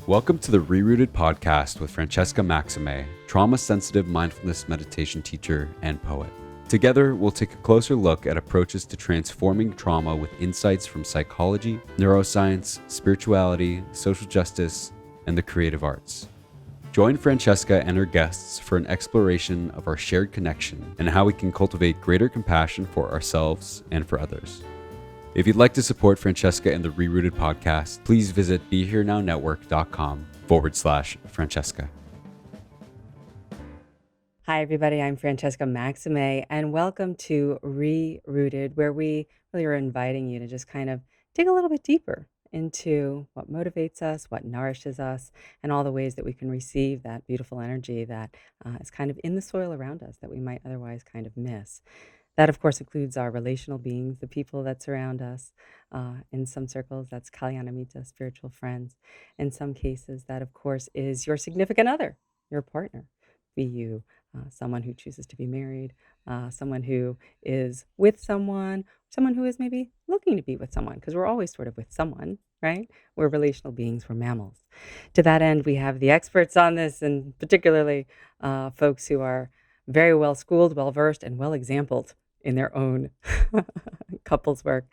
Welcome to the ReRooted podcast with Francesca Maximé, trauma-sensitive mindfulness meditation teacher and poet. Together, we'll take a closer look at approaches to transforming trauma with insights from psychology, neuroscience, spirituality, social justice, and the creative arts. Join Francesca and her guests for an exploration of our shared connection and how we can cultivate greater compassion for ourselves and for others. If you'd like to support Francesca and the ReRooted podcast, please visit BeHereNowNetwork.com/Francesca. Hi, everybody. I'm Francesca Maximé, and welcome to ReRooted, where we really are inviting you to just kind of dig a little bit deeper into what motivates us, what nourishes us, and all the ways that we can receive that beautiful energy that is kind of in the soil around us that we might otherwise kind of miss. That, of course, includes our relational beings, the people that surround us. In some circles, that's Kalyanamita, spiritual friends. In some cases, that, of course, is your significant other, your partner, be you someone who chooses to be married, someone who is with someone who is maybe looking to be with someone, because we're always sort of with someone, right? We're relational beings, we're mammals. To that end, we have the experts on this, and particularly folks who are very well schooled, well versed, and well exampled in their own couples work.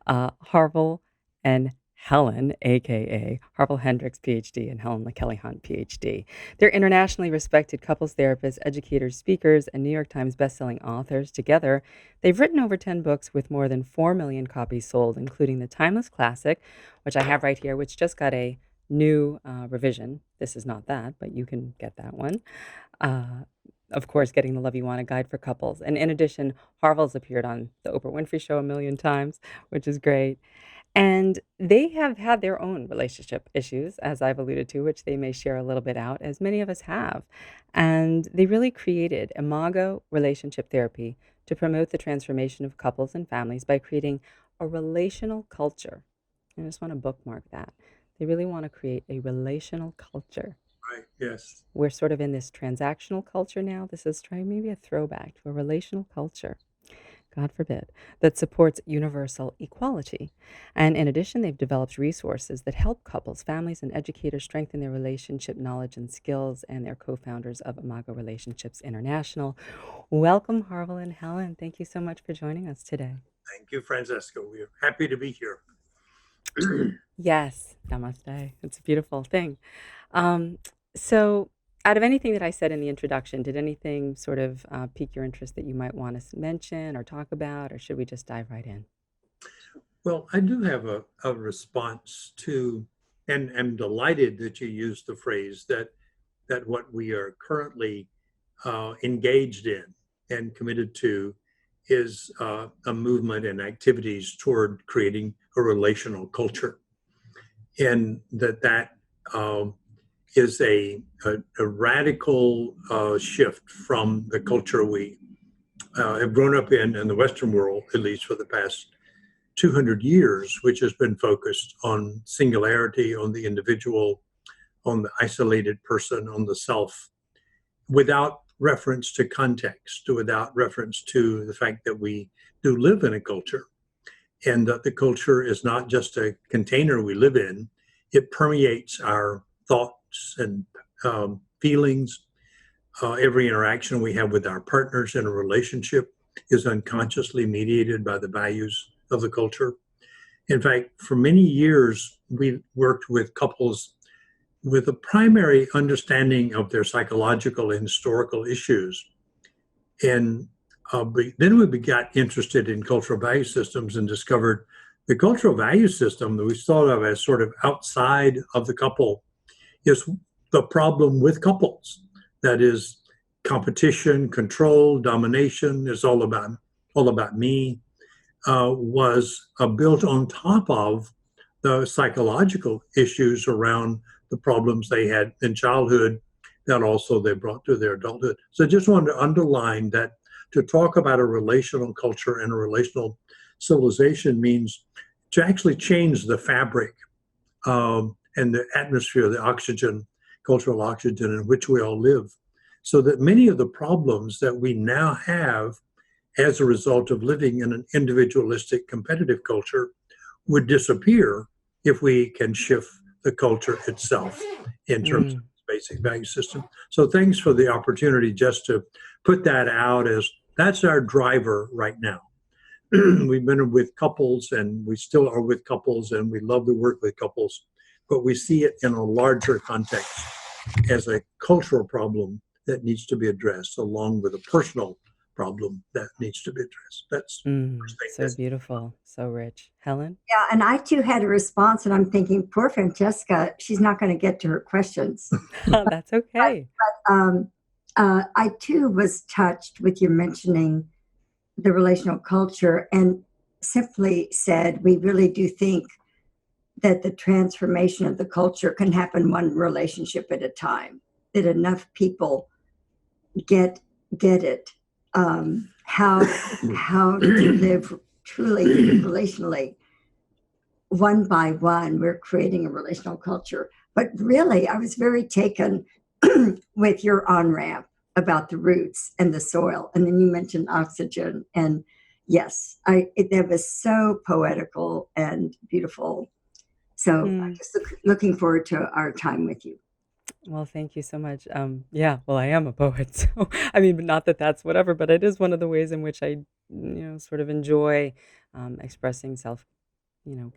Harville and Helen, aka Harville Hendrix Ph.D. and Helen LaKelly Hunt Ph.D. They're internationally respected couples therapists, educators, speakers, and New York Times bestselling authors. Together, they've written over 10 books with more than 4 million copies sold, including the timeless classic, which I have right here, which just got a new revision. This is not that, but you can get that one. Of course, Getting the Love You Want, a guide for couples. And in addition, Harville's appeared on the Oprah Winfrey Show a million times, which is great. And they have had their own relationship issues, as I've alluded to, which they may share a little bit out, as many of us have. And they really created Imago relationship therapy to promote the transformation of couples and families by creating a relational culture. I just want to bookmark that. They really want to create a relational culture. Right, yes. We're sort of in this transactional culture now. This is trying maybe a throwback to a relational culture, God forbid, that supports universal equality. And in addition, they've developed resources that help couples, families, and educators strengthen their relationship knowledge and skills, and they're co-founders of Imago Relationships International. Welcome, Harville and Helen. Thank you so much for joining us today. Thank you, Francesca. We're happy to be here. Yes, namaste. It's a beautiful thing. So out of anything that I said in the introduction, did anything sort of pique your interest that you might want to mention or talk about, or should we just dive right in? Well, I do have a response to, and I'm delighted that you used the phrase that what we are currently engaged in and committed to is a movement and activities toward creating a relational culture. And that is a radical shift from the culture we have grown up in the Western world, at least for the past 200 years, which has been focused on singularity, on the individual, on the isolated person, on the self, without reference to context, without reference to the fact that we do live in a culture, and that the culture is not just a container we live in. It permeates our thoughts and feelings. Every interaction we have with our partners in a relationship is unconsciously mediated by the values of the culture. In fact, for many years, we worked with couples with a primary understanding of their psychological and historical issues. And then we got interested in cultural value systems and discovered the cultural value system that we thought of as sort of outside of the couple is the problem with couples. That is competition, control, domination is all about me, was built on top of the psychological issues around the problems they had in childhood that also they brought to their adulthood. So I just wanted to underline that to talk about a relational culture and a relational civilization means to actually change the fabric and the atmosphere, the oxygen, cultural oxygen in which we all live, so that many of the problems that we now have as a result of living in an individualistic competitive culture would disappear if we can shift the culture itself in terms of Mm. its basic value system. So thanks for the opportunity just to put that out as that's our driver right now. We've been with couples and we still are with couples and we love to work with couples, but we see it in a larger context as a cultural problem that needs to be addressed along with a personal problem that needs to be addressed. That's the first thing. So beautiful, so rich. Helen? Yeah, and I too had a response, and I'm thinking, poor Francesca, she's not going to get to her questions. That's okay. I too was touched with your mentioning the relational culture and simply said, we really do think that the transformation of the culture can happen one relationship at a time, that enough people get it, how to live truly relationally. One by one, we're creating a relational culture. But really, I was very taken with your on-ramp about the roots and the soil. And then you mentioned oxygen. And yes, that was so poetical and beautiful. So I'm just looking forward to our time with you. Well, thank you so much. Yeah, well, I am a poet, so I mean, not that that's whatever, but it is one of the ways in which I, sort of enjoy expressing self,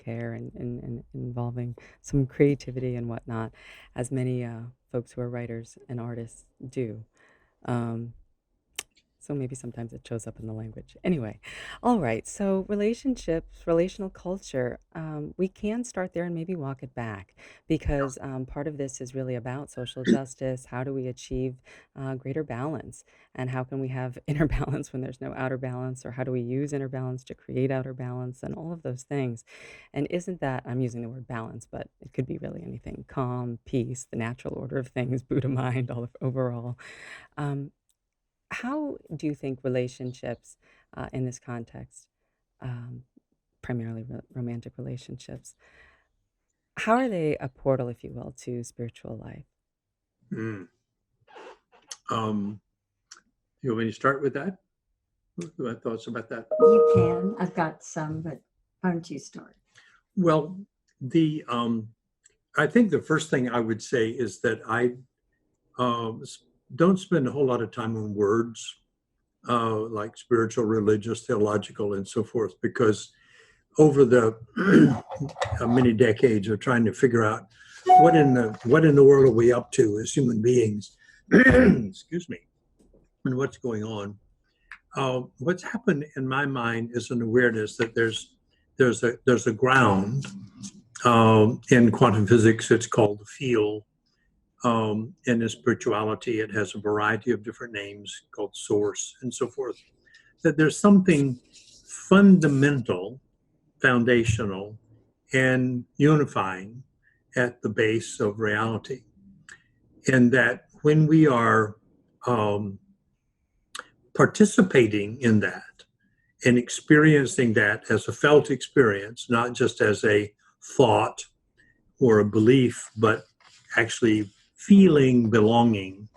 care and involving some creativity and whatnot, as many folks who are writers and artists do. Um, so maybe sometimes it shows up in the language. Anyway, all right. So relationships, relational culture, we can start there and maybe walk it back because part of this is really about social justice. How do we achieve greater balance? And how can we have inner balance when there's no outer balance? Or how do we use inner balance to create outer balance and all of those things? And isn't that, I'm using the word balance, but it could be really anything, calm, peace, the natural order of things, Buddha mind, all of overall. Um, how do you think relationships in this context, um, primarily romantic relationships, how are they a portal, if you will, to spiritual life? Mm. You want me to start with that? My thoughts about that? You can. I've got some, but why don't you start? Well, I think the first thing I would say is that I don't spend a whole lot of time on words like spiritual, religious, theological, and so forth, because over the many decades of trying to figure out what in the world are we up to as human beings, excuse me, and what's going on. What's happened in my mind is an awareness that there's a ground in quantum physics. It's called the field. And in spirituality, it has a variety of different names called source and so forth. That there's something fundamental, foundational, and unifying at the base of reality. And that when we are participating in that and experiencing that as a felt experience, not just as a thought or a belief, but actually feeling belonging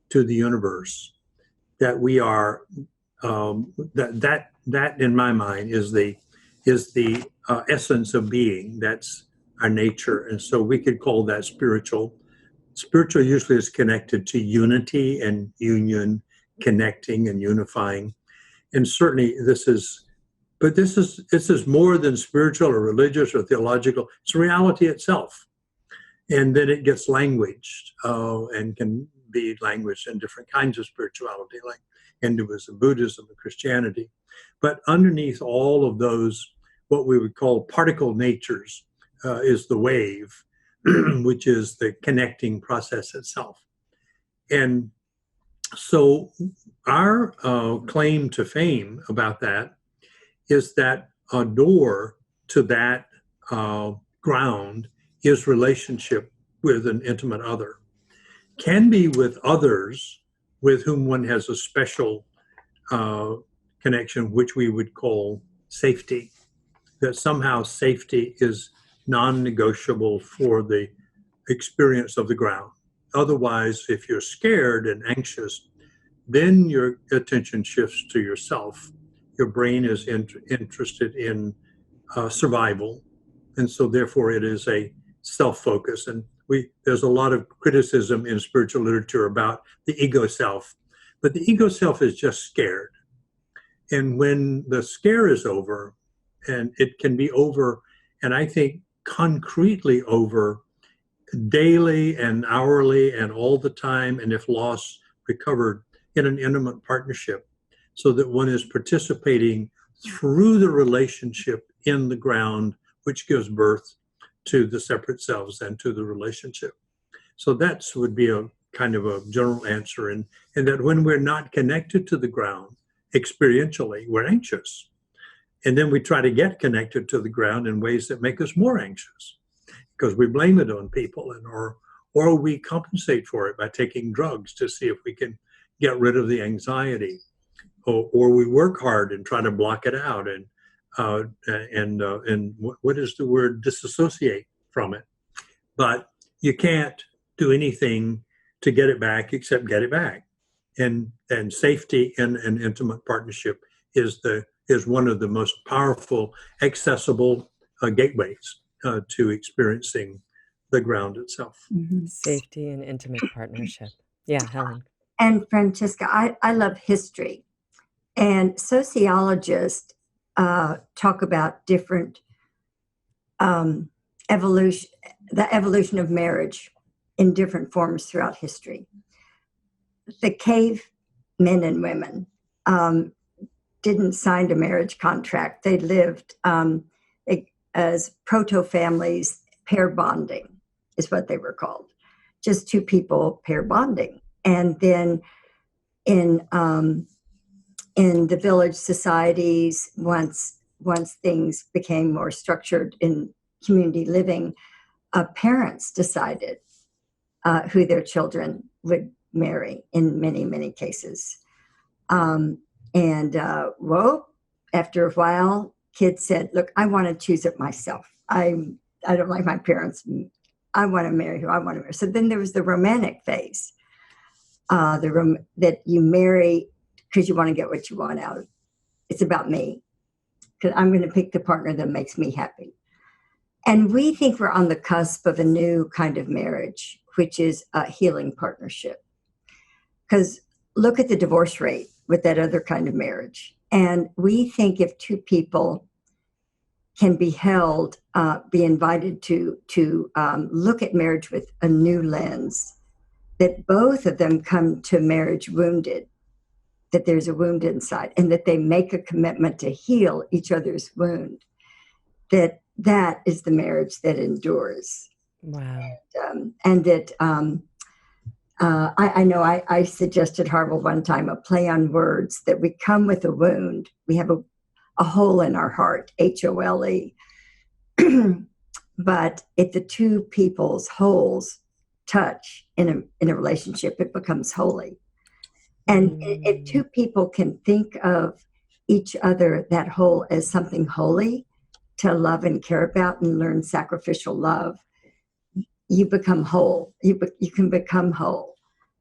to the universe, that we are that in my mind is the essence of being. That's our nature, and so we could call that spiritual. Spiritual usually is connected to unity and union, connecting and unifying, and certainly this is more than spiritual or religious or theological. It's reality itself. And then it gets languaged and can be languaged in different kinds of spirituality, like Hinduism, Buddhism, and Christianity. But underneath all of those, what we would call particle natures, is the wave, which is the connecting process itself. And so our claim to fame about that is that a door to that ground is relationship with an intimate other. Can be with others with whom one has a special connection, which we would call safety. That somehow safety is non-negotiable for the experience of the ground. Otherwise, if you're scared and anxious, then your attention shifts to yourself. Your brain is interested in survival. And so therefore it is a self-focus. And there's a lot of criticism in spiritual literature about the ego self, but the ego self is just scared. And when the scare is over, and it can be over, and I think concretely over daily and hourly and all the time, and if lost, recovered in an intimate partnership, so that one is participating through the relationship in the ground, which gives birth to the separate selves and to the relationship. So that would be a kind of a general answer, and that when we're not connected to the ground experientially, we're anxious. And then we try to get connected to the ground in ways that make us more anxious because we blame it on people, or we compensate for it by taking drugs to see if we can get rid of the anxiety, or we work hard and try to block it out, and what is the word, disassociate from it. But you can't do anything to get it back except get it back. And safety in an intimate partnership is one of the most powerful, accessible gateways to experiencing the ground itself. Mm-hmm. Safety and intimate partnership. Yeah, Helen. And Francesca, I love history. And sociologists talk about different the evolution of marriage in different forms throughout history. The cave men and women didn't sign a marriage contract. They lived as proto-families. Pair bonding is what they were called. Just two people pair bonding. And then in the village societies, once things became more structured in community living, parents decided who their children would marry in many, many cases. After a while, kids said, look, I want to choose it myself. I don't like my parents. I want to marry who I want to marry. So then there was the romantic phase, that you marry because you want to get what you want out of it. It's about me, because I'm going to pick the partner that makes me happy. And we think we're on the cusp of a new kind of marriage, which is a healing partnership. Because look at the divorce rate with that other kind of marriage. And we think if two people can be held, be invited to look at marriage with a new lens, that both of them come to marriage wounded, that there's a wound inside, and that they make a commitment to heal each other's wound, that is the marriage that endures. Wow. I know I suggested Harville one time a play on words, that we come with a wound. We have a hole in our heart, HOLE. But if the two people's holes touch in a relationship, it becomes holy. And if two people can think of each other, that whole, as something holy to love and care about and learn sacrificial love, you become whole. You can become whole.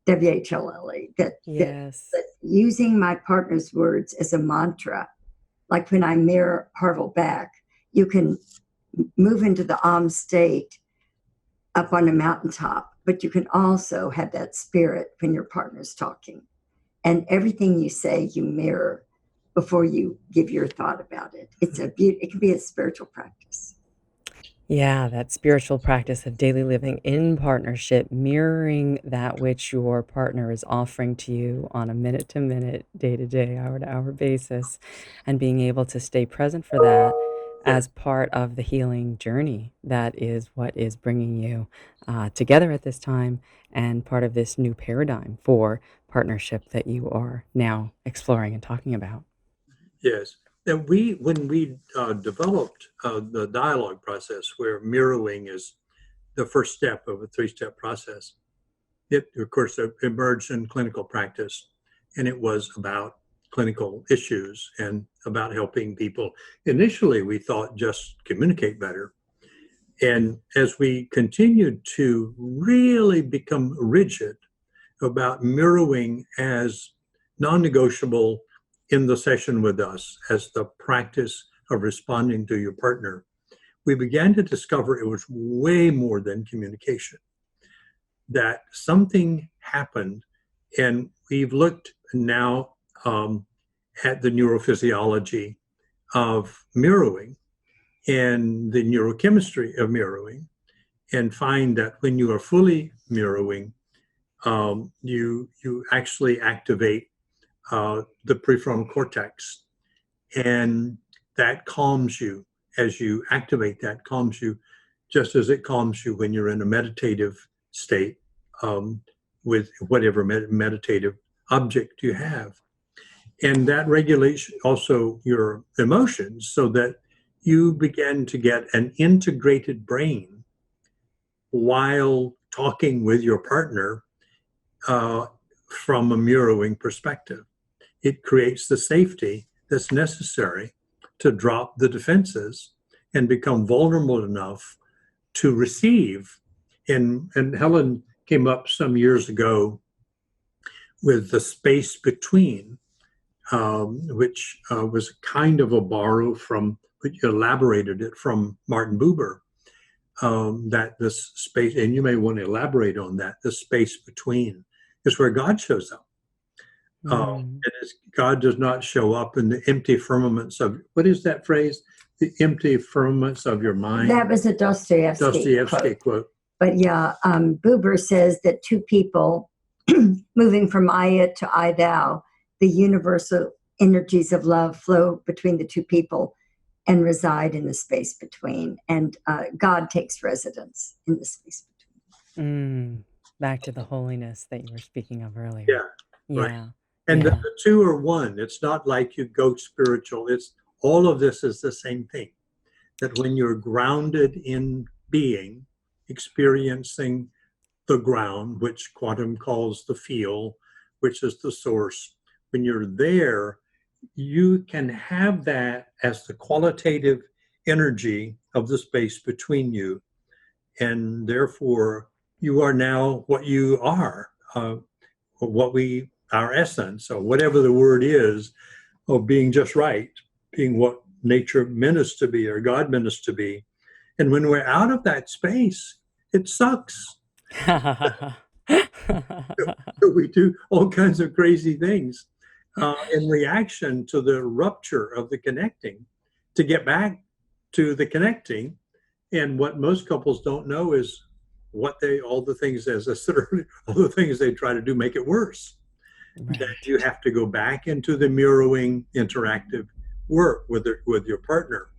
WHLLE. Yes. That using my partner's words as a mantra, like when I mirror Harville back, you can move into the Om state up on a mountaintop, but you can also have that spirit when your partner's talking. And everything you say, you mirror before you give your thought about it. It can be a spiritual practice. Yeah, that spiritual practice of daily living in partnership, mirroring that which your partner is offering to you on a minute-to-minute, day-to-day, hour-to-hour basis, and being able to stay present for that as part of the healing journey. That is what is bringing you together at this time, and part of this new paradigm for partnership that you are now exploring and talking about. Yes. And when we developed the dialogue process, where mirroring is the first step of a 3-step process, it, of course, emerged in clinical practice, and it was about clinical issues and about helping people. Initially, we thought just communicate better. And as we continued to really become rigid about mirroring as non-negotiable in the session with us, as the practice of responding to your partner, we began to discover it was way more than communication, that something happened. And we've looked now at the neurophysiology of mirroring and the neurochemistry of mirroring, and find that when you are fully mirroring, you actually activate the prefrontal cortex, and that calms you. As you activate that, calms you, just as it calms you when you're in a meditative state with whatever meditative object you have. And that regulates also your emotions, so that you begin to get an integrated brain while talking with your partner from a mirroring perspective. It creates the safety that's necessary to drop the defenses and become vulnerable enough to receive. And Helen came up some years ago with the space between, which was kind of a borrow from, but elaborated it from Martin Buber, that this space, and you may want to elaborate on that, the space between is where God shows up. And God does not show up in the empty firmaments of, what is that phrase? The empty firmaments of your mind. That was a Dostoevsky quote. But yeah, Buber says that two people moving from I it to I thou, the universal energies of love flow between the two people and reside in the space between. And God takes residence in the space between. Back to the holiness that you were speaking of earlier. Yeah. Right. And the two are one. It's not like you go spiritual. It's all of this is the same thing. That when you're grounded in being, experiencing the ground, which quantum calls the feel, which is the source, when you're there, you can have that as the qualitative energy of the space between you. And therefore, you are now what you are, our essence, or whatever the word is, of being just right, being what nature meant us to be, or God meant us to be. And when we're out of that space, it sucks. We do all kinds of crazy things in reaction to the rupture of the connecting, to get back to the connecting. And what most couples don't know is all the things, as I said earlier, all the things they try to do make it worse. Right. That you have to go back into the mirroring interactive work with your partner,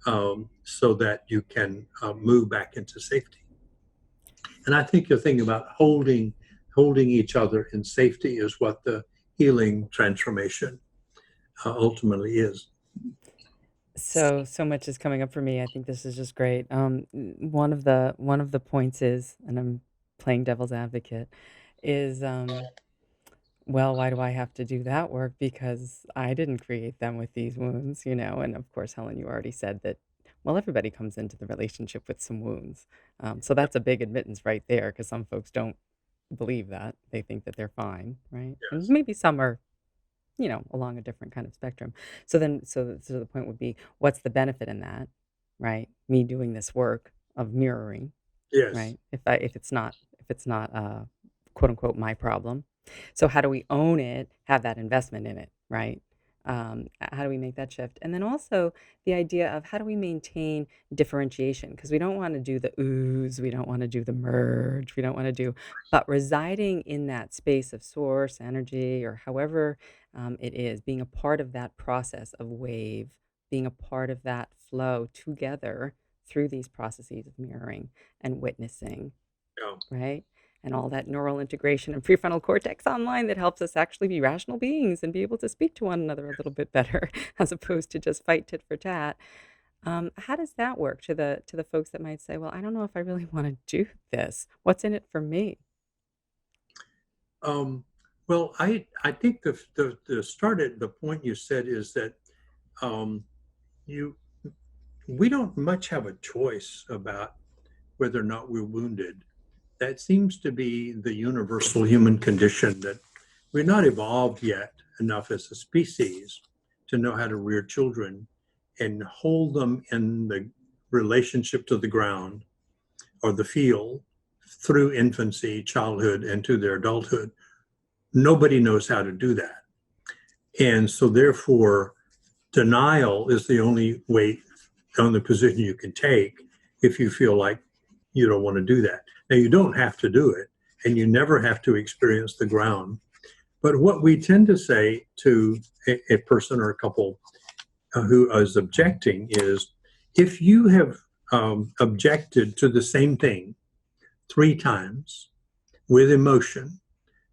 so that you can move back into safety. And I think the thing about holding each other in safety is what the healing transformation ultimately is. So much is coming up for me. I think this is just great. One of the points is, and I'm playing devil's advocate, is well, why do I have to do that work? Because I didn't create them with these wounds, And of course, Helen, you already said that, well, everybody comes into the relationship with some wounds. So that's a big admittance right there, because some folks don't believe that. They think that they're fine, right? Yes. And maybe some are, along a different kind of spectrum. So the point would be, what's the benefit in that, right? Me doing this work of mirroring, yes, right? If it's not quote unquote my problem. So how do we own it, have that investment in it, right? How do we make that shift? And then also the idea of how do we maintain differentiation? Because we don't want to do the ooze, we don't want to do the merge, we don't want to do, but residing in that space of source energy, or however it is, being a part of that process of wave, being a part of that flow together through these processes of mirroring and witnessing, right? And all that neural integration and prefrontal cortex online that helps us actually be rational beings and be able to speak to one another a little bit better, as opposed to just fight tit for tat. How does that work to the folks that might say, well, I don't know if I really want to do this. What's in it for me? Well, I think the start at the point you said is that we don't much have a choice about whether or not we're wounded. That seems to be the universal human condition, that we're not evolved yet enough as a species to know how to rear children and hold them in the relationship to the ground or the field through infancy, childhood, and to their adulthood. Nobody knows how to do that. And so therefore, denial is the only position you can take if you feel like you don't want to do that. Now, you don't have to do it, and you never have to experience the ground. But what we tend to say to a person or a couple who is objecting is, if you have objected to the same thing 3 times with emotion,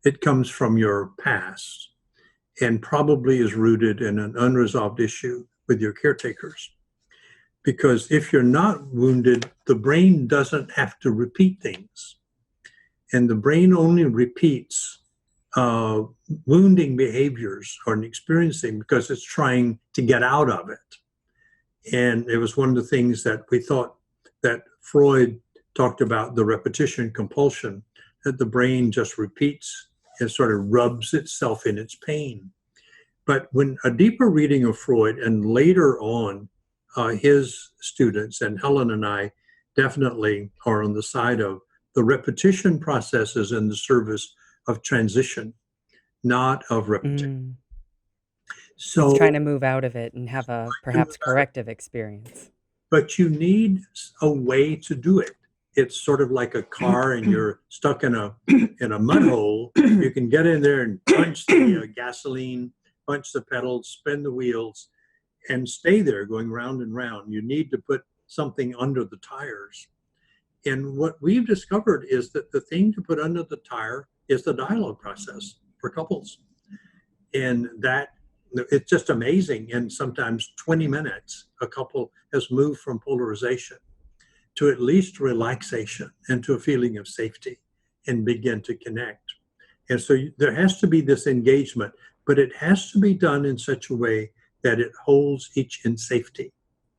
it comes from your past and probably is rooted in an unresolved issue with your caretakers. Because if you're not wounded, the brain doesn't have to repeat things. And the brain only repeats wounding behaviors or experiencing because it's trying to get out of it. And it was one of the things that we thought that Freud talked about, the repetition compulsion, that the brain just repeats and sort of rubs itself in its pain. But when a deeper reading of Freud and later on his students, and Helen and I definitely are on the side of the repetition processes in the service of transition, not of repetition. So It's trying to move out of it and have a perhaps corrective experience. But you need a way to do it. It's sort of like a car and you're stuck in a mud hole. You can get in there and punch the gasoline, punch the pedals, spin the wheels, and stay there going round and round. You need to put something under the tires. And what we've discovered is that the thing to put under the tire is the dialogue process for couples. And that it's just amazing. In sometimes 20 minutes, a couple has moved from polarization to at least relaxation and to a feeling of safety and begin to connect. And so there has to be this engagement, but it has to be done in such a way that it holds each in safety.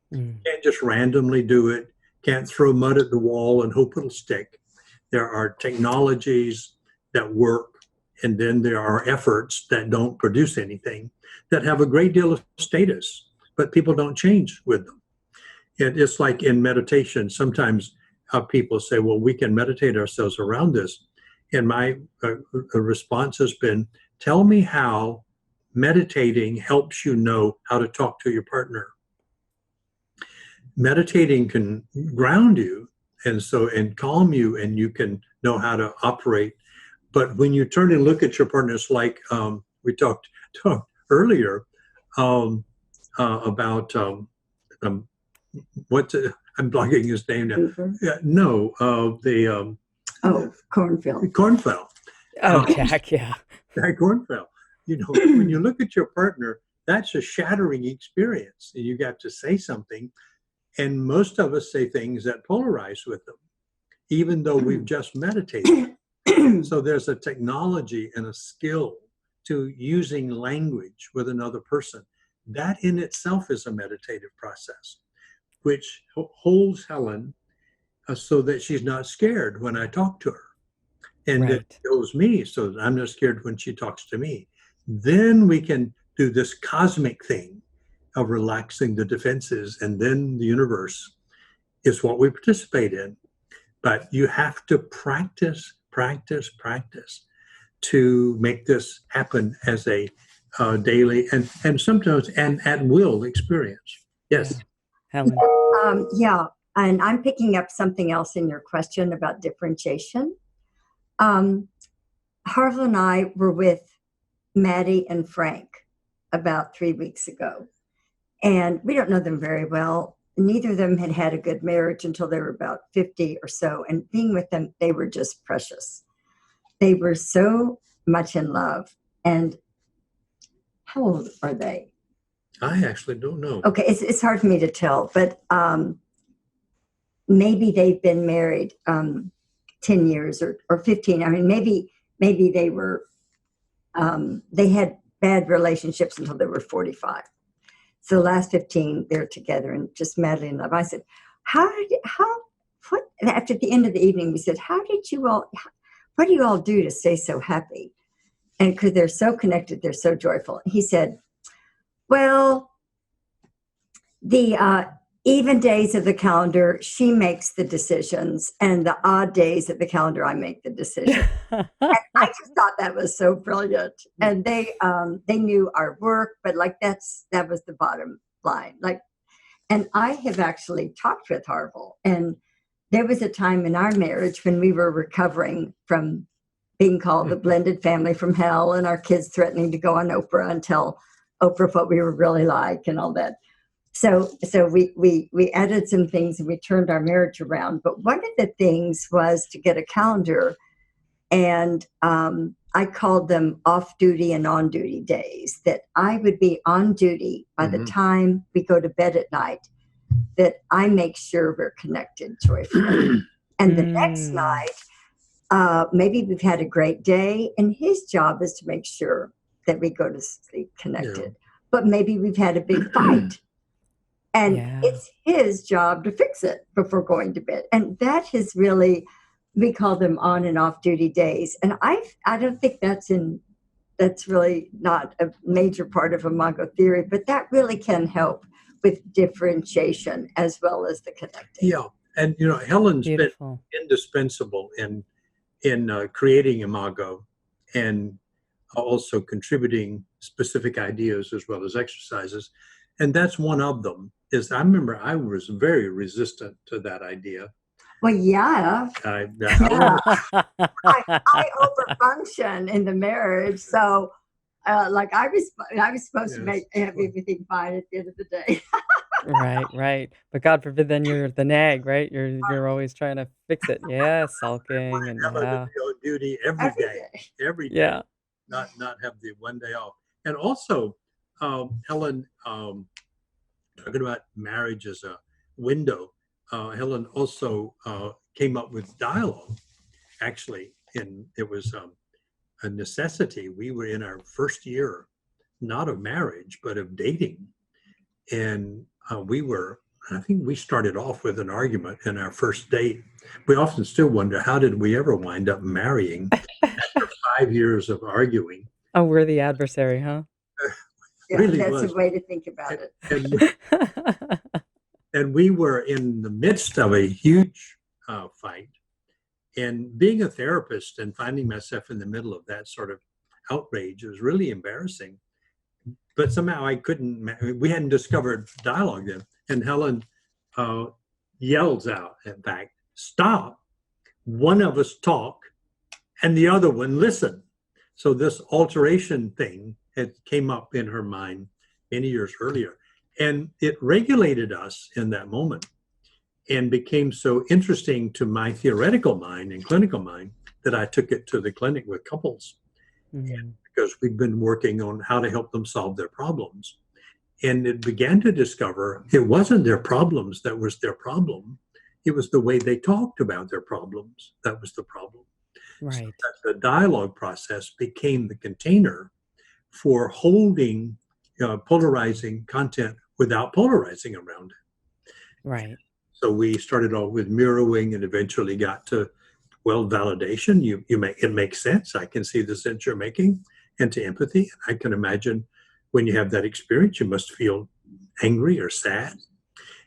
You can't just randomly do it, can't throw mud at the wall and hope it'll stick. There are technologies that work, and then there are efforts that don't produce anything, that have a great deal of status, but people don't change with them. And it's like in meditation, sometimes people say, well, we can meditate ourselves around this. And my response has been, tell me how meditating helps you know how to talk to your partner. Meditating can ground you and calm you, and you can know how to operate. But when you turn and look at your partner, it's like we talked earlier about I'm blocking his name now. Cornfield. Cornfield. Oh, Jack, yeah. Jack Cornfield. You know, when you look at your partner, that's a shattering experience. And you got to say something. And most of us say things that polarize with them, even though we've just meditated. So there's a technology and a skill to using language with another person. That in itself is a meditative process, which holds Helen so that she's not scared when I talk to her. And it shows me so that I'm not scared when she talks to me. Then we can do this cosmic thing of relaxing the defenses, and then the universe is what we participate in. But you have to practice to make this happen as a daily and sometimes an at will experience. Yes. Helen. Yeah, and I'm picking up something else in your question about differentiation. Harville and I were with Maddie and Frank about 3 weeks ago, and we don't know them very well. Neither of them had had a good marriage until they were about 50 or so, and being with them, they were just precious. They were so much in love. And how old are they? I actually don't know. Okay, it's hard for me to tell, but maybe they've been married 10 years or 15. I mean, maybe they were, they had bad relationships until they were 45. So the last 15, they're together and just madly in love. I said, after the end of the evening, we said, what do you all do to stay so happy? And because they're so connected, they're so joyful. He said, well, even days of the calendar, she makes the decisions, and the odd days of the calendar, I make the decision. And I just thought that was so brilliant. And they knew our work, but like that was the bottom line. Like, and I have actually talked with Harville, and there was a time in our marriage when we were recovering from being called the blended family from hell, and our kids threatening to go on Oprah and tell Oprah what we were really like and all that. So we added some things and we turned our marriage around. But one of the things was to get a calendar, and I called them off-duty and on-duty days, that I would be on duty by the time we go to bed at night, that I make sure we're connected joyfully. And the next night, maybe we've had a great day, and his job is to make sure that we go to sleep connected. But maybe we've had a big fight. And it's his job to fix it before going to bed. And that has really, we call them on and off duty days. And I don't think that's really not a major part of Imago theory, but that really can help with differentiation as well as the connecting. Yeah. And, Helen's been indispensable in creating Imago, and also contributing specific ideas as well as exercises. And that's one of them. I remember I was very resistant to that idea. Well, yeah. I overfunction in the marriage, so I was supposed to have everything fine at the end of the day. Right. But God forbid, then you're the nag, right? You're always trying to fix it. Yeah, sulking and on duty every day. Yeah. Not have the one day off. And also, Helen, talking about marriage as a window, Helen also came up with dialogue, actually, and it was a necessity. We were in our first year, not of marriage, but of dating. And I think we started off with an argument in our first date. We often still wonder, how did we ever wind up marrying after 5 years of arguing? Oh, we're the adversary, huh? Really that's was. a way to think about it. And we were in the midst of a huge fight. And being a therapist and finding myself in the middle of that sort of outrage was really embarrassing. But somehow we hadn't discovered dialogue then. And Helen yells out, in fact, "Stop. One of us talk and the other one listen." So this alteration thing came up in her mind many years earlier. And it regulated us in that moment and became so interesting to my theoretical mind and clinical mind that I took it to the clinic with couples. And because we'd been working on how to help them solve their problems. And it began to discover it wasn't their problems that was their problem. It was the way they talked about their problems that was the problem. Right. So the dialogue process became the container for holding polarizing content without polarizing around it. Right. So we started off with mirroring and eventually got to, validation. It makes sense. I can see the sense you're making, and to empathy. I can imagine when you have that experience, you must feel angry or sad.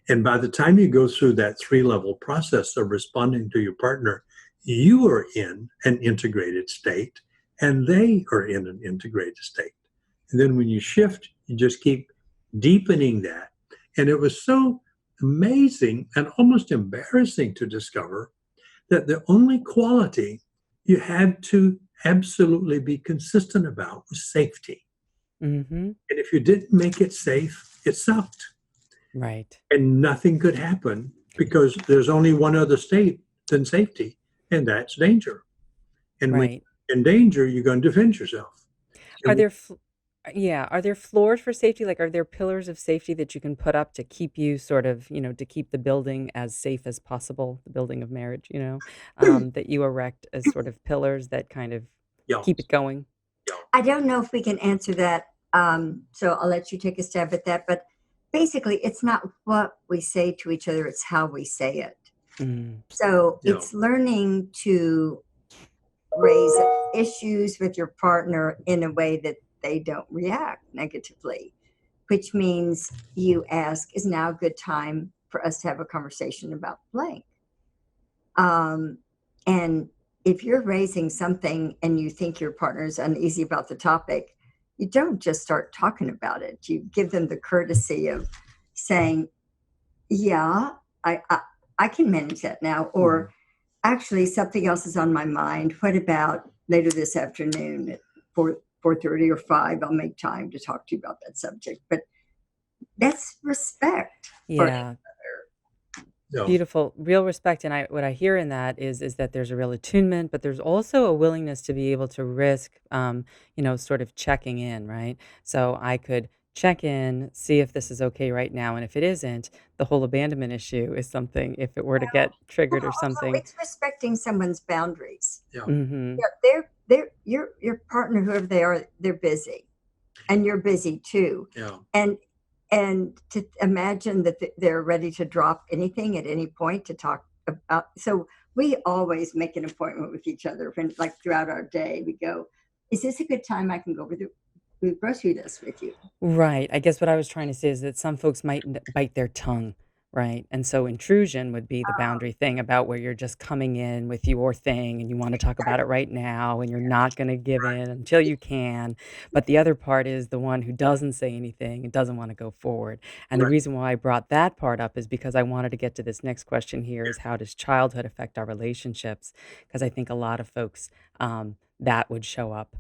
And by the time you go through that 3-level process of responding to your partner, you are in an integrated state and they are in an integrated state. And then when you shift, you just keep deepening that. And it was so amazing and almost embarrassing to discover that the only quality you had to absolutely be consistent about was safety. And if you didn't make it safe, it sucked. Right. And nothing could happen because there's only one other state than safety, and that's danger. And when you're in danger, you're going to defend yourself. Are there floors for safety? Like, are there pillars of safety that you can put up to keep you sort of, to keep the building as safe as possible, the building of marriage, that you erect as sort of pillars that kind of keep it going? I don't know if we can answer that, so I'll let you take a stab at that. But basically, it's not what we say to each other, it's how we say it. So it's learning to raise issues with your partner in a way that they don't react negatively, which means you ask, is now a good time for us to have a conversation about blank. And if you're raising something and you think your partner is uneasy about the topic, you don't just start talking about it. You give them the courtesy of saying, yeah, I can manage that now. Or actually something else is on my mind. What about later this afternoon at 4:30 or 5? I'll make time to talk to you about that subject. But that's respect. Yeah. Yeah. Beautiful, real respect. And what I hear in that is that there's a real attunement, but there's also a willingness to be able to risk, sort of checking in, right? So I could check in, see if this is okay right now, and if it isn't, the whole abandonment issue is something. If it were to get triggered or Also, something, it's respecting someone's boundaries. Yeah. hmm They're your partner, whoever they are, they're busy, and you're busy too. Yeah. And to imagine that they're ready to drop anything at any point to talk about. So we always make an appointment with each other when, like, throughout our day, we go, is this a good time I can go over the grocery list with you? Right. I guess what I was trying to say is that some folks might bite their tongue, right? And so intrusion would be the boundary thing about where you're just coming in with your thing and you want to talk about it right now and you're not going to give in until you can. But the other part is the one who doesn't say anything and doesn't want to go forward. And the Right. reason why I brought that part up is because I wanted to get to this next question here is how does childhood affect our relationships? Because I think a lot of folks that would show up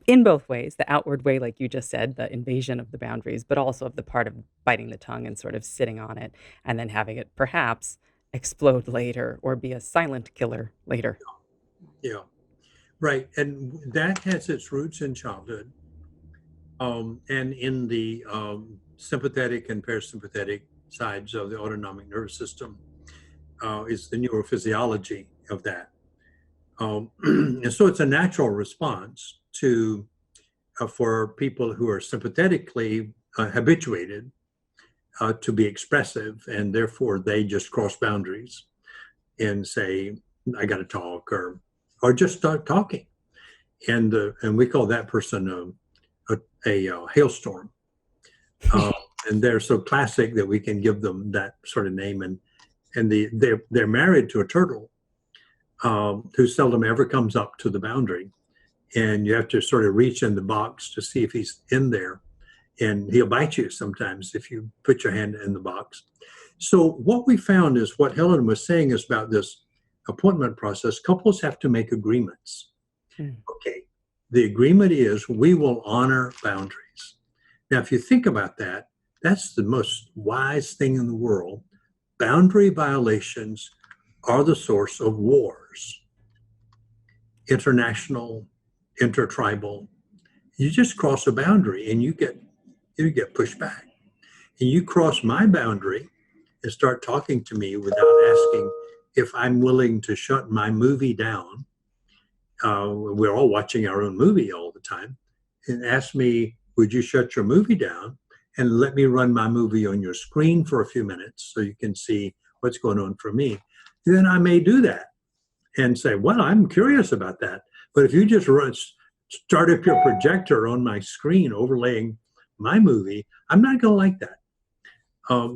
in both ways, the outward way, like you just said, the invasion of the boundaries, but also of the part of biting the tongue and sort of sitting on it and then having it perhaps explode later or be a silent killer later. Yeah. Right. And that has its roots in childhood, and in the sympathetic and parasympathetic sides of the autonomic nervous system is the neurophysiology of that. And so it's a natural response to for people who are sympathetically habituated to be expressive, and therefore they just cross boundaries and say, "I got to talk," or just start talking, and we call that person a hailstorm, and they're so classic that we can give them that sort of name, and they're married to a turtle who seldom ever comes up to the boundary. And you have to sort of reach in the box to see if he's in there. And he'll bite you sometimes if you put your hand in the box. So what we found is what Helen was saying is about this appointment process. Couples have to make agreements. Okay, the agreement is we will honor boundaries. Now, if you think about that, that's the most wise thing in the world. Boundary violations are the source of wars. International, intertribal. You just cross a boundary and you get pushed back. And you cross my boundary and start talking to me without asking if I'm willing to shut my movie down. We're all watching our own movie all the time. And ask me, would you shut your movie down and let me run my movie on your screen for a few minutes so you can see what's going on for me? Then I may do that and say, well, I'm curious about that. But if you just start up your projector on my screen overlaying my movie, I'm not going to like that.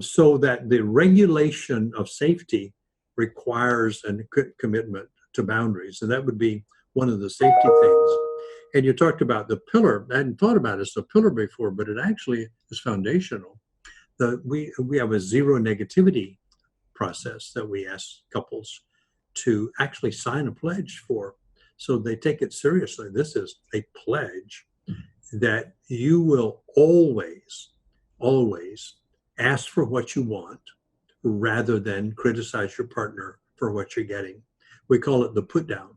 So that the regulation of safety requires a commitment to boundaries. And that would be one of the safety things. And you talked about the pillar. I hadn't thought about it as a pillar before, but it actually is foundational. We have a zero negativity process that we ask couples to actually sign a pledge for. So they take it seriously. This is a pledge that you will always ask for what you want rather than criticize your partner for what you're getting. We call it the put down.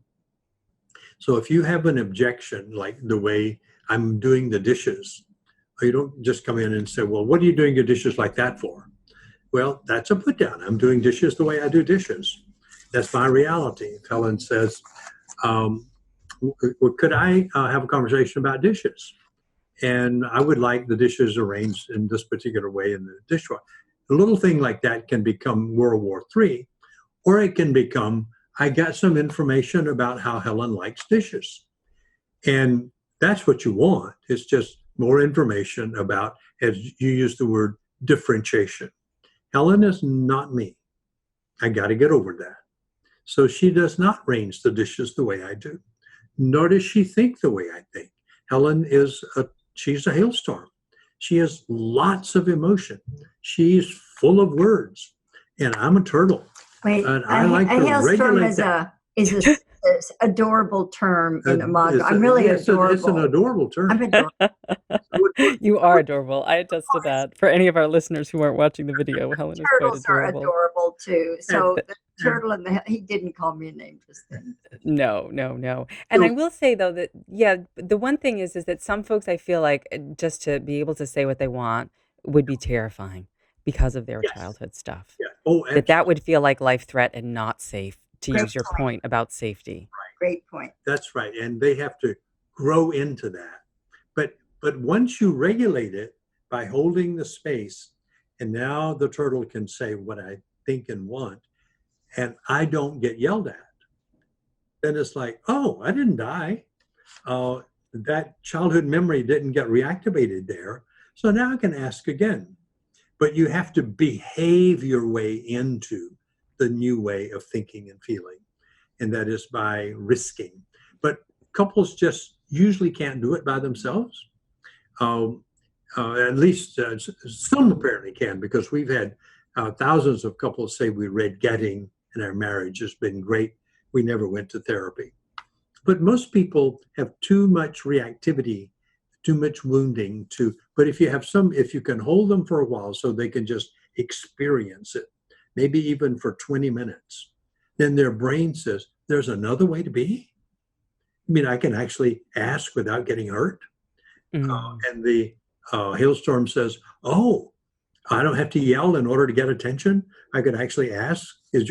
So if you have an objection, like the way I'm doing the dishes, you don't just come in and say, well, what are you doing your dishes like that for? Well, that's a put down. I'm doing dishes the way I do dishes. That's my reality. If Helen says, could I have a conversation about dishes? And I would like the dishes arranged in this particular way in the dishwasher. A little thing like that can become World War III, or it can become, I got some information about how Helen likes dishes. And that's what you want. It's just more information about, as you use the word, differentiation. Helen is not me. I got to get over that. So she does not range the dishes the way I do, nor does she think the way I think. Helen she's a hailstorm. She has lots of emotion. She's full of words, and I'm a turtle. Wait, and I like a to hailstorm regulate is a adorable term in Imago. I'm really It's adorable. an adorable term. I'm adorable. You are adorable. I attest to that. For any of our listeners who aren't watching the video, Helen is quite Turtles are adorable. adorable too. So the turtle and he didn't call me a name just then. No. And I will say though that the one thing is that some folks, I feel like just to be able to say what they want would be terrifying because of their childhood stuff. Yeah. Oh, that would feel like life threat and not safe, to use your point about safety. Right. Great point. That's right. And they have to grow into that. But once you regulate it by holding the space, and now the turtle can say what I think and want, and I don't get yelled at, then it's like, oh, I didn't die. That childhood memory didn't get reactivated there. So now I can ask again. But you have to behave your way into the new way of thinking and feeling. And that is by risking. But couples just usually can't do it by themselves. At least some apparently can, because we've had thousands of couples say we read Getting and our marriage has been great. We never went to therapy. But most people have too much reactivity, too much wounding but if you can hold them for a while so they can just experience it, maybe even for 20 minutes, then their brain says, there's another way to be. I mean, I can actually ask without getting hurt. And the hailstorm says, oh, I don't have to yell in order to get attention. I could actually ask,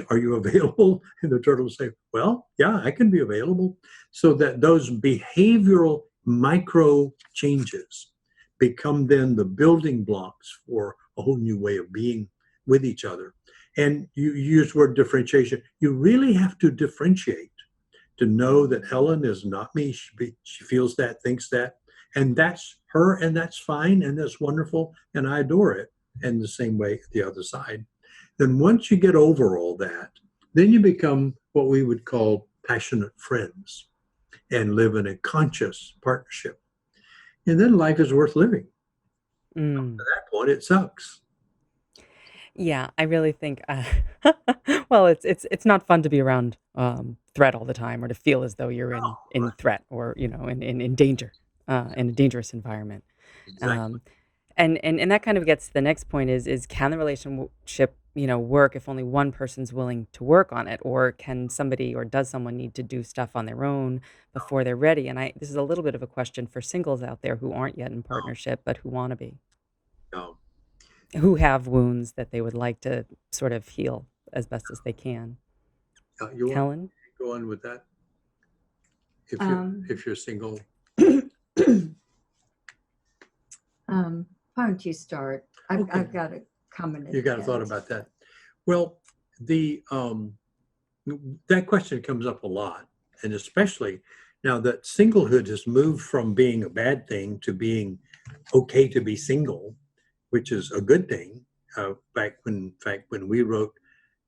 are you available? And the turtle will say, well, yeah, I can be available. So that those behavioral micro changes become then the building blocks for a whole new way of being with each other. And you use the word differentiation. You really have to differentiate to know that Helen is not me. She feels that, thinks that, and that's her, and that's fine, and that's wonderful, and I adore it. And the same way the other side. Then once you get over all that, then you become what we would call passionate friends and live in a conscious partnership. And then life is worth living. Up to that point, it sucks. Yeah, I really think, well, it's not fun to be around threat all the time, or to feel as though you're in threat, or in danger, in a dangerous environment. Exactly. And that kind of gets to the next point is can the relationship work if only one person's willing to work on it, or can somebody, or does someone need to do stuff on their own before they're ready? And this is a little bit of a question for singles out there who aren't yet in partnership but who want to be. No. Who have wounds that they would like to sort of heal as best as they can. You want Helen? to go on with that? If you're single. Why don't you start? I've got a comment. You got a thought about that? Well, that question comes up a lot, and especially now that singlehood has moved from being a bad thing to being okay to be single, which is a good thing. Back when we wrote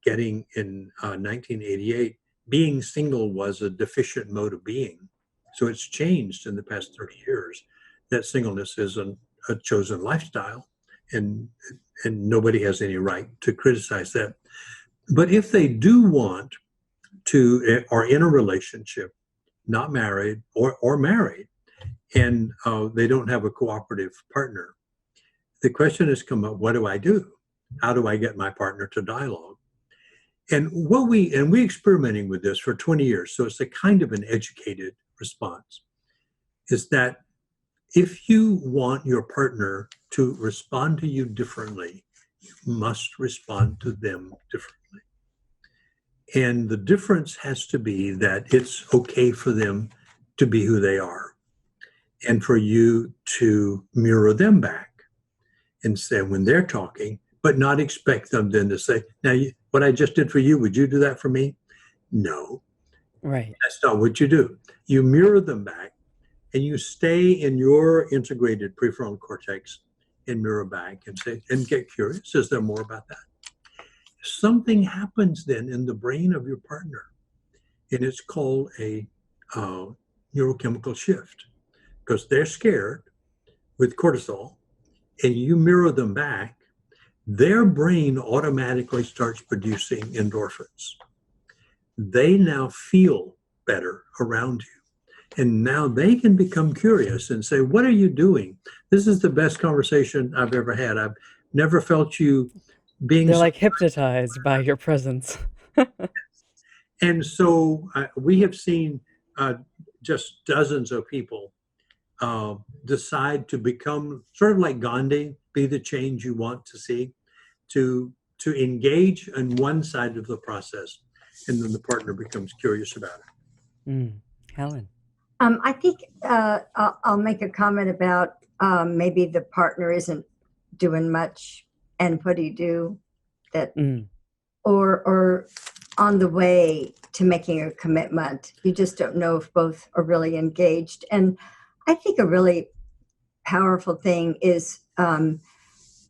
Getting in 1988, being single was a deficient mode of being. So it's changed in the past 30 years that singleness is a chosen lifestyle, and nobody has any right to criticize that. But if they do want to, are in a relationship, not married or married, and they don't have a cooperative partner, the question has come up, what do I do? How do I get my partner to dialogue? And we experimenting with this for 20 years, so it's a kind of an educated response, is that if you want your partner to respond to you differently, you must respond to them differently. And the difference has to be that it's okay for them to be who they are, and for you to mirror them back and say when they're talking, but not expect them then to say, now, what I just did for you, would you do that for me? No. Right. That's not what you do. You mirror them back, and you stay in your integrated prefrontal cortex and mirror back and say, and get curious. Is there more about that? something happens then in the brain of your partner, and it's called a uh, neurochemical shift, because they're scared with cortisol, and you mirror them back. Their brain automatically starts producing endorphins. They now feel better around you. And now they can become curious and say, what are you doing? This is the best conversation I've ever had. I've never felt you being They're so. like hypnotized by your presence. And so we have seen just dozens of people decide to become sort of like Gandhi, be the change you want to see, to engage in one side of the process, and then the partner becomes curious about it. Helen. I think I'll make a comment about maybe the partner isn't doing much, and what do you do that, or on the way to making a commitment, you just don't know if both are really engaged. And I think a really powerful thing is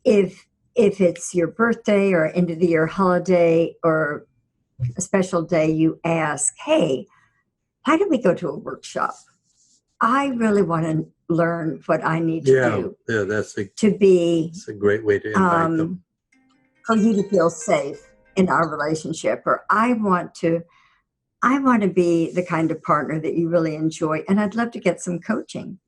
if it's your birthday or end of the year holiday or a special day, you ask, hey, why don't we go to a workshop? I really want to learn what I need to do. Yeah, that's a great way to invite them. For you to feel safe in our relationship, or I want to be the kind of partner that you really enjoy, and I'd love to get some coaching.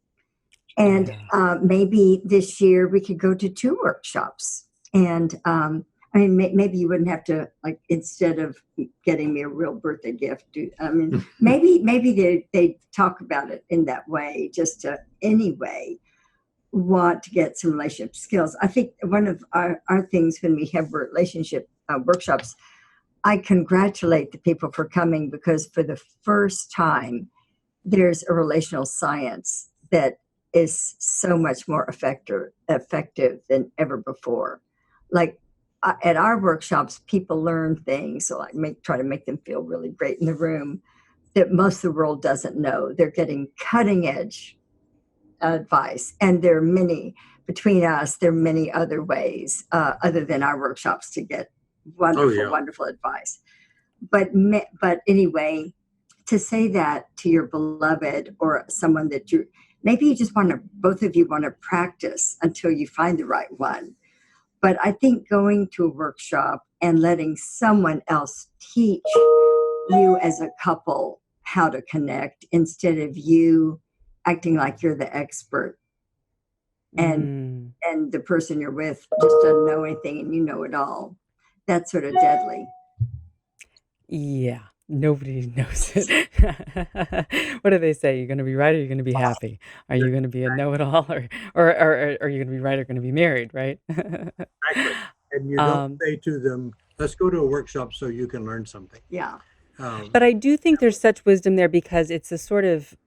And maybe this year we could go to 2 workshops. And I mean, maybe you wouldn't have to, like, instead of getting me a real birthday gift, maybe they talk about it in that way, just to anyway want to get some relationship skills. I think one of our things when we have relationship workshops, I congratulate the people for coming, because for the first time, there's a relational science that is so much more effective than ever before. Like at our workshops, people learn things, so try to make them feel really great in the room, that most of the world doesn't know. They're getting cutting edge advice, and there are many between us. There are many other ways other than our workshops to get wonderful advice. But anyway, to say that to your beloved or someone that maybe you just both of you want to practice until you find the right one. But I think going to a workshop and letting someone else teach you as a couple how to connect, instead of you acting like you're the expert and the person you're with just doesn't know anything and you know it all. That's sort of deadly. Yeah, nobody knows it. What do they say? You're going to be right, or you're going to be happy? Are you going to be a know-it-all, or are you going to be right or going to be married, right? Exactly. And you don't say to them, let's go to a workshop so you can learn something. Yeah. But I do think there's such wisdom there, because it's a sort of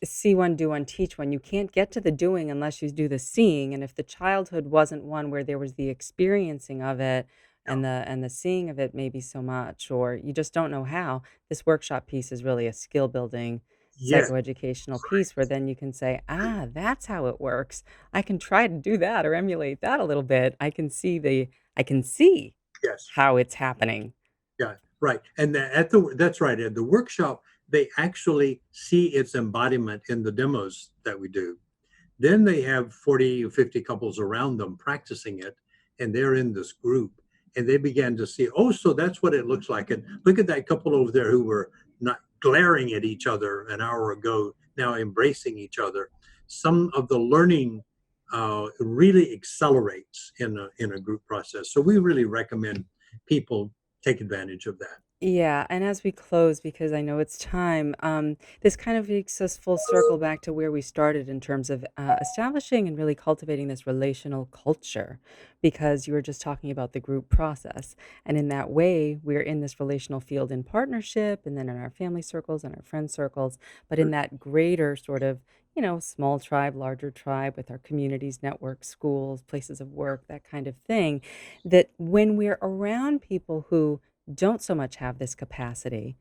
see one, do one, teach one. You can't get to the doing unless you do the seeing. And if the childhood wasn't one where there was the experiencing of it and the seeing of it, maybe so much, or you just don't know how, this workshop piece is really a skill building psychoeducational piece, where then you can say, that's how it works. I can try to do that or emulate that a little bit. I can see how it's happening. Yeah, right. And that's right. At the workshop, they actually see its embodiment in the demos that we do. Then they have 40 or 50 couples around them practicing it, and they're in this group, and they began to see, so that's what it looks like. And look at that couple over there who were not glaring at each other an hour ago, now embracing each other. Some of the learning really accelerates in a group process. So we really recommend people take advantage of that. Yeah, and as we close, because I know it's time, this kind of makes us full circle back to where we started in terms of establishing and really cultivating this relational culture, because you were just talking about the group process. And in that way, we're in this relational field in partnership, and then in our family circles and our friend circles, but in that greater sort of, small tribe, larger tribe, with our communities, networks, schools, places of work, that kind of thing, that when we're around people who don't so much have this capacity,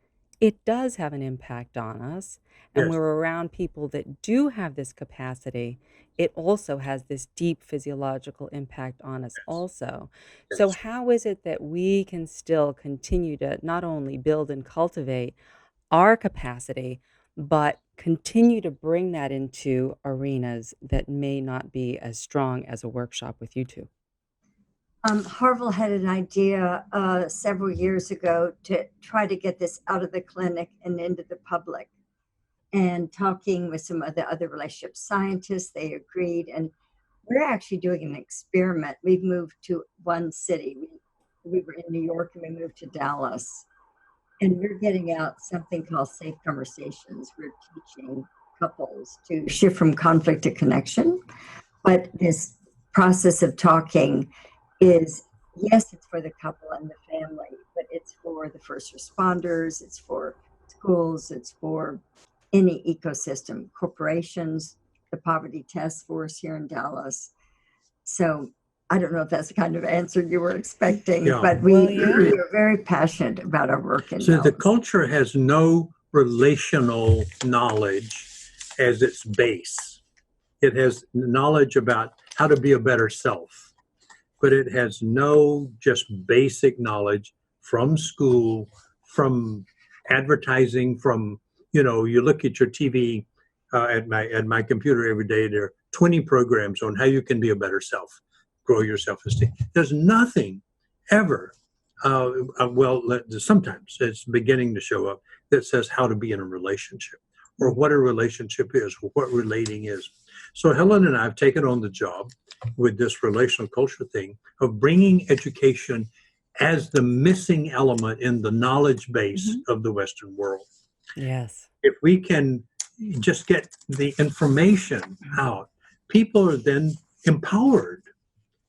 it does have an impact on us. And Yes, we're around people that do have this capacity, it also has this deep physiological impact on us yes, also. So yes. how is it that we can still continue to not only build and cultivate our capacity, but continue to bring that into arenas that may not be as strong as a workshop with you two? Harville had an idea several years ago to try to get this out of the clinic and into the public. And talking with some of the other relationship scientists, they agreed. And we're actually doing an experiment. We've moved to one city. We were in New York and we moved to Dallas. And we're getting out something called Safe Conversations. We're teaching couples to shift from conflict to connection. But this process of talking is, yes, it's for the couple and the family, but it's for the first responders, it's for schools, it's for any ecosystem, corporations, the Poverty Task Force here in Dallas. So I don't know if that's the kind of answer you were expecting, Yeah. but Well, we yeah. are very passionate about our work in So the Dallas. culture has no relational knowledge as its base. It has knowledge about how to be a better self, but it has no just basic knowledge from school, from advertising, from, you look at your TV, at my computer every day. There are 20 programs on how you can be a better self, grow your self-esteem. There's nothing ever, sometimes it's beginning to show up, that says how to be in a relationship, or what a relationship is, or what relating is. So Helen and I have taken on the job with this relational culture thing of bringing education as the missing element in the knowledge base of the Western world. Yes. If we can just get the information out, people are then empowered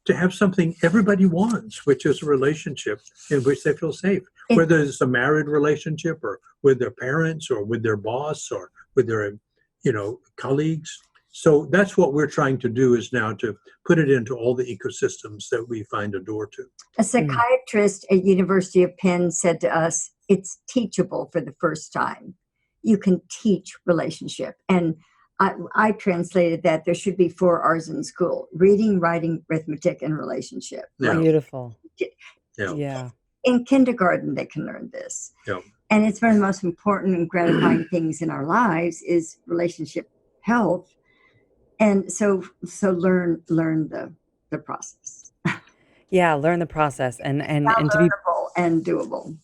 to have something everybody wants, which is a relationship in which they feel safe, whether it's a married relationship or with their parents or with their boss or with their, colleagues. So that's what we're trying to do, is now to put it into all the ecosystems that we find a door to. A psychiatrist at University of Penn said to us, it's teachable for the first time. You can teach relationship. And I translated that there should be 4 R's in school: reading, writing, arithmetic, and relationship. Yeah. Beautiful. Yeah. Yeah. In kindergarten, they can learn this. Yeah. And it's one of the most important and gratifying things in our lives is relationship health. And so learn the process. Yeah, learn the process and to be Learnable and doable.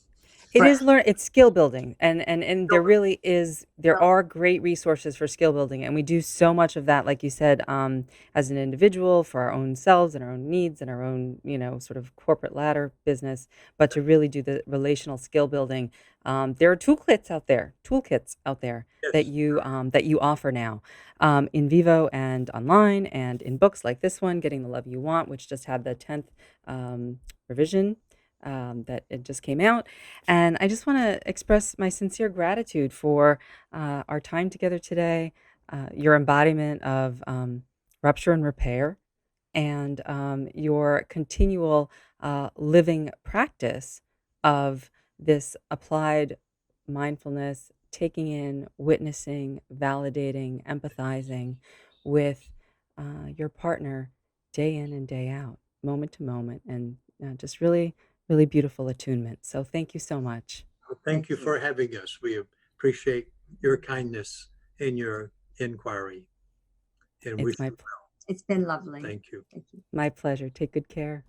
it Right. is it's skill building, and there really is, there are great resources for skill building, and we do so much of that, like you said, as an individual, for our own selves and our own needs and our own, sort of corporate ladder business. But to really do the relational skill building, there are toolkits out there Yes. that you offer now, in vivo and online, and in books like this one, Getting the Love You Want, which just had the 10th revision, that it just came out. And I just want to express my sincere gratitude for our time together today, your embodiment of rupture and repair, and your continual living practice of this applied mindfulness, taking in, witnessing, validating, empathizing with your partner day in and day out, moment to moment, and just really, really beautiful attunement. So thank you so much. Well, thank you for having us. We appreciate your kindness and your inquiry. And It's wish my you It's been lovely. well. Thank you. Thank you. my pleasure. Take good care.